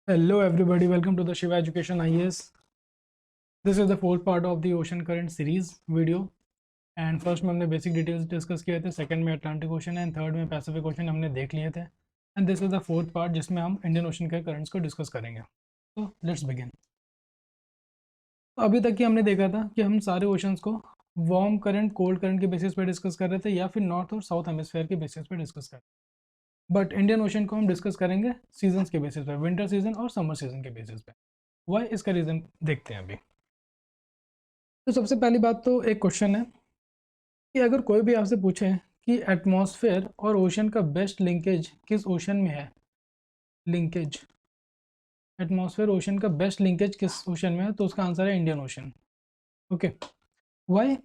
Hello everybody, welcome to the Shiva Education IAS. This is the fourth part of the Ocean Current series video. And first में हमने basic details discuss किए थे, second में Atlantic ocean and third में Pacific ocean हमने देख लिए थे. And this is the fourth part जिसमें हम इंडियन ओशन के करंट्स को डिस्कस करेंगे. तो लेट्स बिगिन. तो अभी तक की हमने देखा था कि हम सारे ओशंस को वार्म करंट, कोल्ड करंट के बेसिस पे डिस्कस कर रहे थे या फिर नॉर्थ और साउथ हेमिस्फेयर के बेसिस पे डिस्कस कर रहे थे. बट इंडियन ओशन को हम डिस्कस करेंगे सीजन्स के बेसिस पे, विंटर सीजन और समर सीजन के बेसिस पे. वाई, इसका रीज़न देखते हैं अभी. तो सबसे पहली बात तो एक क्वेश्चन है कि अगर कोई भी आपसे पूछे कि एटमॉस्फेयर और ओशन का बेस्ट लिंकेज किस ओशन में है, लिंकेज एटमॉस्फेयर ओशन का बेस्ट लिंकेज किस ओशन में है, तो उसका आंसर है इंडियन ओशन. Okay, why?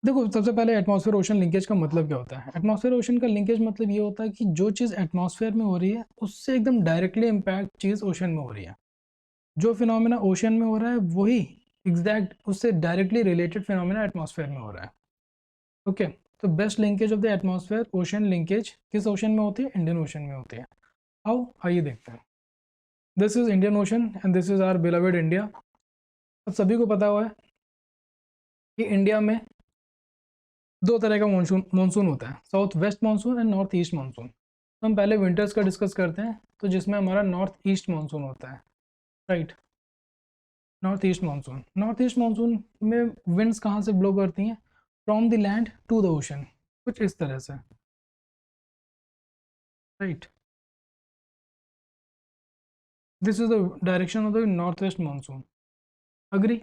देखो, सबसे पहले एटमॉस्फेयर ओशन लिंकेज का मतलब क्या होता है. एटमॉस्फेयर ओशन का लिंकेज मतलब ये होता है कि जो चीज़ एटमॉस्फेयर में हो रही है उससे एकदम डायरेक्टली इम्पैक्ट चीज़ ओशन में हो रही है. जो फिनोमेना ओशन में हो रहा है वही एग्जैक्ट उससे डायरेक्टली रिलेटेड फिनोमेना एटमॉस्फेयर में हो रहा है. ओके, तो best linkage of the atmosphere ocean linkage किस ओशन में होती है? इंडियन ओशन में होती है. हाउ? आइए देखते हैं. This is Indian Ocean and this is our beloved India. अब सभी को पता हुआ है कि इंडिया में दो तरह का मानसून होता है, south west monsoon and north east monsoon. तो हम पहले विंटर्स का डिस्कस करते हैं, तो जिसमें हमारा नॉर्थ ईस्ट मानसून होता है. Right, north east monsoon. North east monsoon में विंड्स कहाँ से ब्लो करती हैं? From the land to the ocean, कुछ इस तरह से. Right, this is the direction of the northwest monsoon. Agree?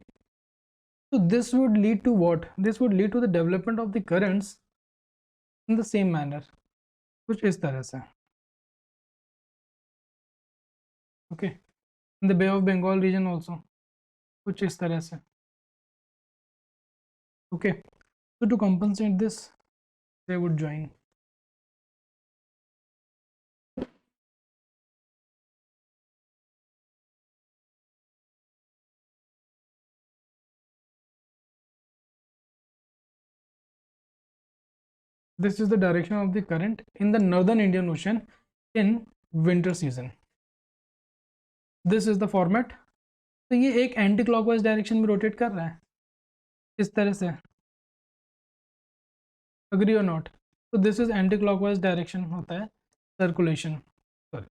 So this would lead to what? This would lead to the development of the currents in the same manner, कुछ इस तरह से. Okay, in the Bay of Bengal region also, कुछ इस तरह से. Okay, so to compensate this they would join. This is the direction of the current in the northern Indian Ocean in winter season. This is the format. तो ये एक anti clockwise direction में rotate कर रहा है इस तरह से. अग्री और नॉट? तो this is anti clockwise direction होता है, circulation, sorry,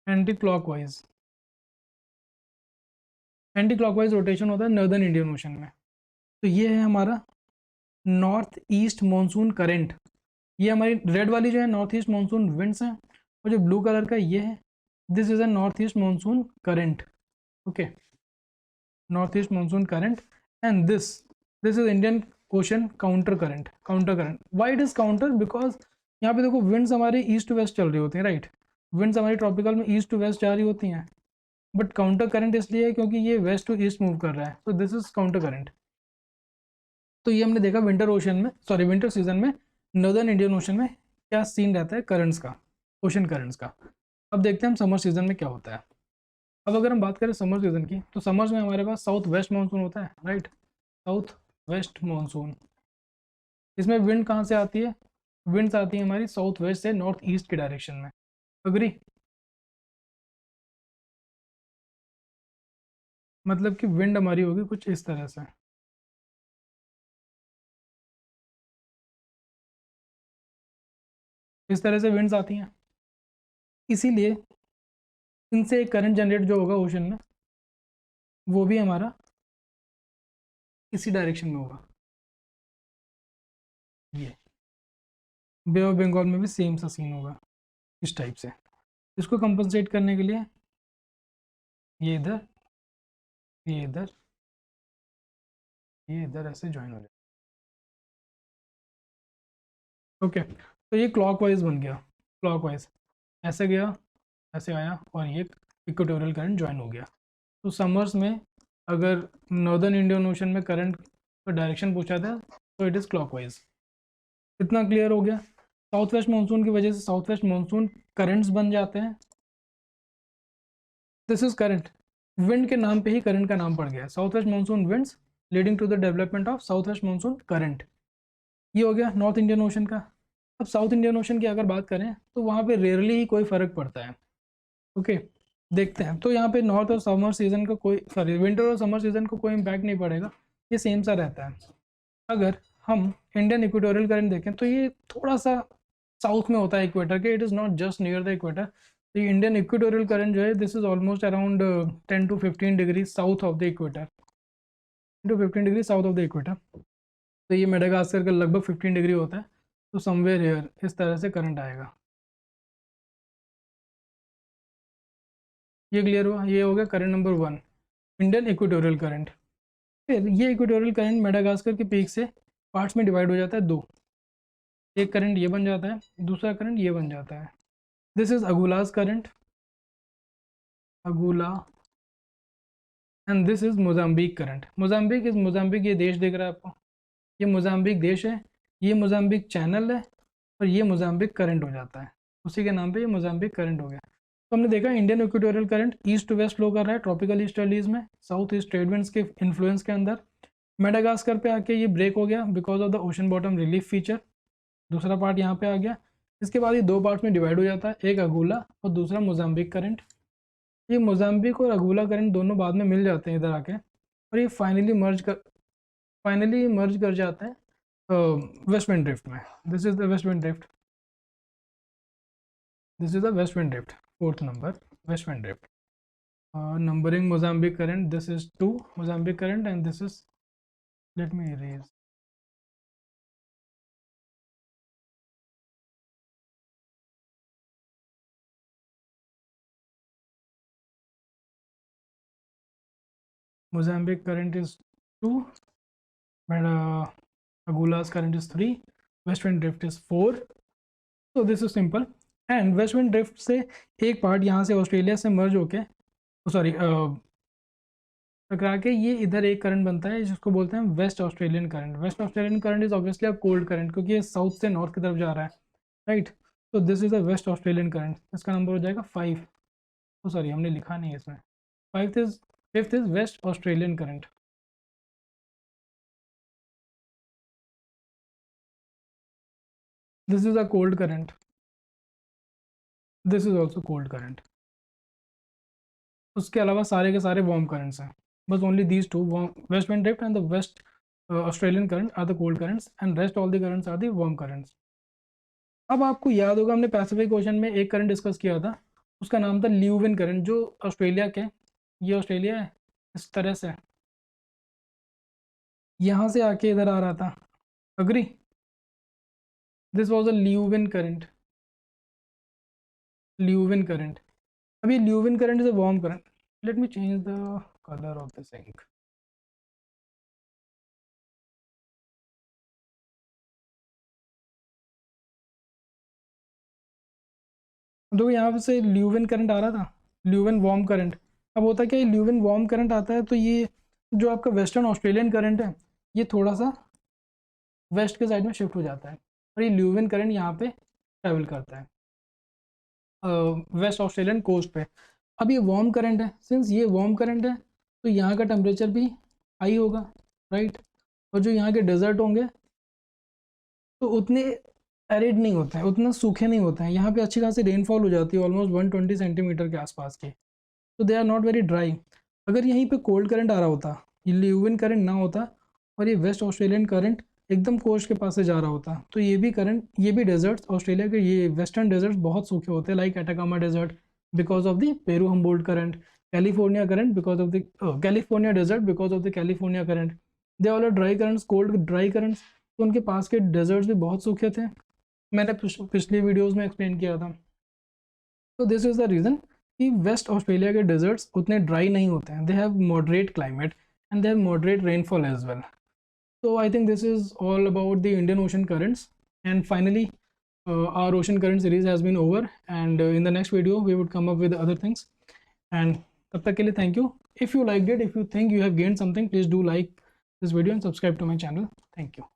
anti clockwise. Anti clockwise rotation होता है नॉर्दर्न इंडियन ओशन में. तो ये है हमारा नॉर्थ ईस्ट मानसून करंट. ये हमारी रेड वाली जो है नॉर्थ ईस्ट मानसून विंड्स हैं, और जो ब्लू कलर का ये है, this is a north east monsoon current. Okay, north east monsoon current. And this is Indian ocean counter current. Counter current, why it is counter? Because यहाँ पे देखो winds हमारी ईस्ट टू वेस्ट चल रही होती हैं. राइट, विंड्स हमारी tropical में ईस्ट टू वेस्ट जा रही होती हैं, बट काउंटर करंट इसलिए है क्योंकि ये वेस्ट टू ईस्ट मूव कर रहा है. तो दिस इज काउंटर करंट. तो ये हमने देखा विंटर ओशन में, सॉरी विंटर सीजन में नॉर्दर्न इंडियन ओशन में क्या सीन रहता है करंट्स का, ओशन करंट्स का. अब देखते हैं हम समर सीजन में क्या होता है. अब अगर हम बात करें समर सीजन की, तो समर्स में हमारे पास साउथ वेस्ट मानसून होता है. Right, south west monsoon. इसमें विंड कहाँ से आती है? विंड्स आती है हमारी साउथ वेस्ट से नॉर्थ ईस्ट के डायरेक्शन में. अग्री? मतलब कि विंड हमारी होगी कुछ इस तरह से. इस तरह से विंड्स आती हैं, इसीलिए इनसे एक करंट जनरेट जो होगा ओशन में वो भी हमारा इसी डायरेक्शन में होगा. ये बे ऑफ बंगाल में भी सेम सा सीन होगा इस टाइप से. इसको कंपनसेट करने के लिए ये इधर, ये इधर, ये इधर ऐसे ज्वाइन हो जाए. ओके, तो ये क्लॉकवाइज बन गया. क्लॉकवाइज ऐसे गया, ऐसे आया, और ये इक्वेटोरियल करंट ज्वाइन हो गया. तो समर्स में अगर नॉर्दर्न इंडियन ओशन में करंट का डायरेक्शन पूछा था तो इट इज़ क्लॉकवाइज. इतना क्लियर हो गया. साउथ वेस्ट मानसून की वजह से साउथ वेस्ट मानसून करंट्स बन जाते हैं. दिस इज करंट, विंड के नाम पे ही करंट का नाम पड़ गया. South west monsoon winds leading to the development of south west monsoon current. ये हो गया नॉर्थ इंडियन ओशन का. अब साउथ इंडियन ओशन की अगर बात करें तो वहाँ पे रेयरली ही कोई फ़र्क पड़ता है. ओके देखते हैं। तो यहाँ पे नॉर्थ और समर सीजन का कोई विंटर और समर सीजन को कोई इम्पैक्ट नहीं पड़ेगा, ये सेम सा रहता है। अगर हम इंडियन इक्वेटोरियल करंट देखें तो ये थोड़ा सा साउथ में होता है इक्वेटर के, it is not just near the equator. तो इंडियन इक्वेटोरियल करंट जो है this is almost around 10 to 15 degree south of the equator, 15 degree south of the equator. तो ये मेडागास्कर का लगभग 15 डिग्री होता है। तो समवेयर हियर इस तरह से करंट आएगा। ये क्लियर हुआ? ये हो गया current number 1, Indian equatorial current. फिर ये इक्वेटोरियल करंट मेडागास्कर के पीक से पार्ट्स में डिवाइड हो जाता है 2। एक करंट ये बन जाता है, दूसरा करंट ये बन जाता है। This is Agulhas current, Agulhas, and this is Mozambique current. Mozambique ये देश दिख रहा है आपको, ये मोजाम्बिक देश है, ये मोजाम्बिक चैनल है, और ये मोजाम्बिक करंट हो जाता है, उसी के नाम पे ये मोजाम्बिक करंट हो गया। तो हमने देखा Indian equatorial current east to west flow कर रहा है ट्रॉपिकल ईस्टर्लीज में, साउथ ईस्ट ट्रेड विंड्स के इन्फ्लुएंस के अंदर। मेडागास्कर पे आके ये ब्रेक हो गया because of the ocean bottom relief feature, दूसरा पार्ट यहाँ पे आ गया। इसके बाद ये 2 पार्ट्स में डिवाइड हो जाता है, एक अगुला और दूसरा मोजाम्बिक करंट। ये मोजाम्बिक और अगुला करंट दोनों बाद में मिल जाते हैं इधर आके, और ये फाइनली मर्ज कर जाते हैं वेस्ट विंड ड्रिफ्ट में। This is the waste wind drift, this is the waste wind drift, 4th number waste wind drift. Numbering Mozambique current, this is 2 Mozambique current, and this is, let me erase, Mozambique current is 2, and Agula's current is 3, west wind drift is 4. So this is simple. And waste wind drift से एक part यहाँ से Australia से मर्ज होके टकरा के ये इधर एक करंट बनता है जिसको बोलते हैं waste Australian current. Waste Australian current is obviously a cold current क्योंकि ये साउथ से नॉर्थ की तरफ जा रहा है, राइट। तो this is a waste Australian current, इसका नंबर हो जाएगा 5। तो सॉरी हमने लिखा नहीं है इसमें, 5th is west Australian current. This is a cold current, this is also cold current. उसके अलावा सारे के सारे वार्म करंट्स हैं, बस only these 2, west wind drift and the west Australian current are the cold currents, and rest all the currents are the warm currents. अब आपको याद होगा हमने पैसिफिक ओशन में एक करंट डिस्कस किया था, उसका नाम था ल्यूविन करंट, जो ऑस्ट्रेलिया के, ये ऑस्ट्रेलिया है, इस तरह से यहाँ से आके इधर आ रहा था, agree? This was a Leeuwin current, Leeuwin current. अभी Leeuwin current is a warm current. Let me change the colour of this ink. देखो यहाँ से ल्यूविन करंट आ रहा था, ल्यूविन वार्म करंट। अब होता क्या है, ल्यूविन वार्म करंट आता है तो ये जो आपका वेस्टर्न ऑस्ट्रेलियन करंट है ये थोड़ा सा वेस्ट के साइड में शिफ्ट हो जाता है, और ये ल्यूविन करंट यहाँ पे ट्रैवल करता है वेस्ट ऑस्ट्रेलियन कोस्ट पे। अब ये वार्म करंट है, सिंस ये वार्म करंट है तो यहाँ का टेम्परेचर भी हाई होगा, राइट। और जो यहाँ के डेजर्ट होंगे तो उतने एरिड नहीं होते हैं, उतना सूखे नहीं होते हैं, यहाँ पे अच्छी खासी रेनफॉल हो जाती है ऑलमोस्ट 120 सेंटीमीटर के आसपास की, तो they are not very dry. अगर यहीं पे कोल्ड करंट आ रहा होता, ये ल्यूविन करंट ना होता और ये वेस्ट ऑस्ट्रेलियन करंट एकदम कोस्ट के पास से जा रहा होता, तो ये भी करंट, ये भी डेजर्ट्स ऑस्ट्रेलिया के, ये वेस्टर्न डेजर्ट्स बहुत सूखे होते हैं, like Atacama desert because of the Peru Humboldt current, California current because of the California desert because of the California current, they all are dry currents, cold dry currents. तो उनके पास के desserts भी बहुत सूखे थे, मैंने पिछली वीडियोस में एक्सप्लेन किया था। तो दिस इज़ द रीज़न कि वेस्ट ऑस्ट्रेलिया के डेजर्ट्स उतने ड्राई नहीं होते हैं, they have moderate climate and they have moderate rainfall as well. So I think this is all about the Indian Ocean currents, and finally our ocean current series has been over, and in the next video we would come up with other things. And tab tak ke liye thank you. If you liked it, if you think you have gained something, please do like this video and subscribe to my channel. Thank you.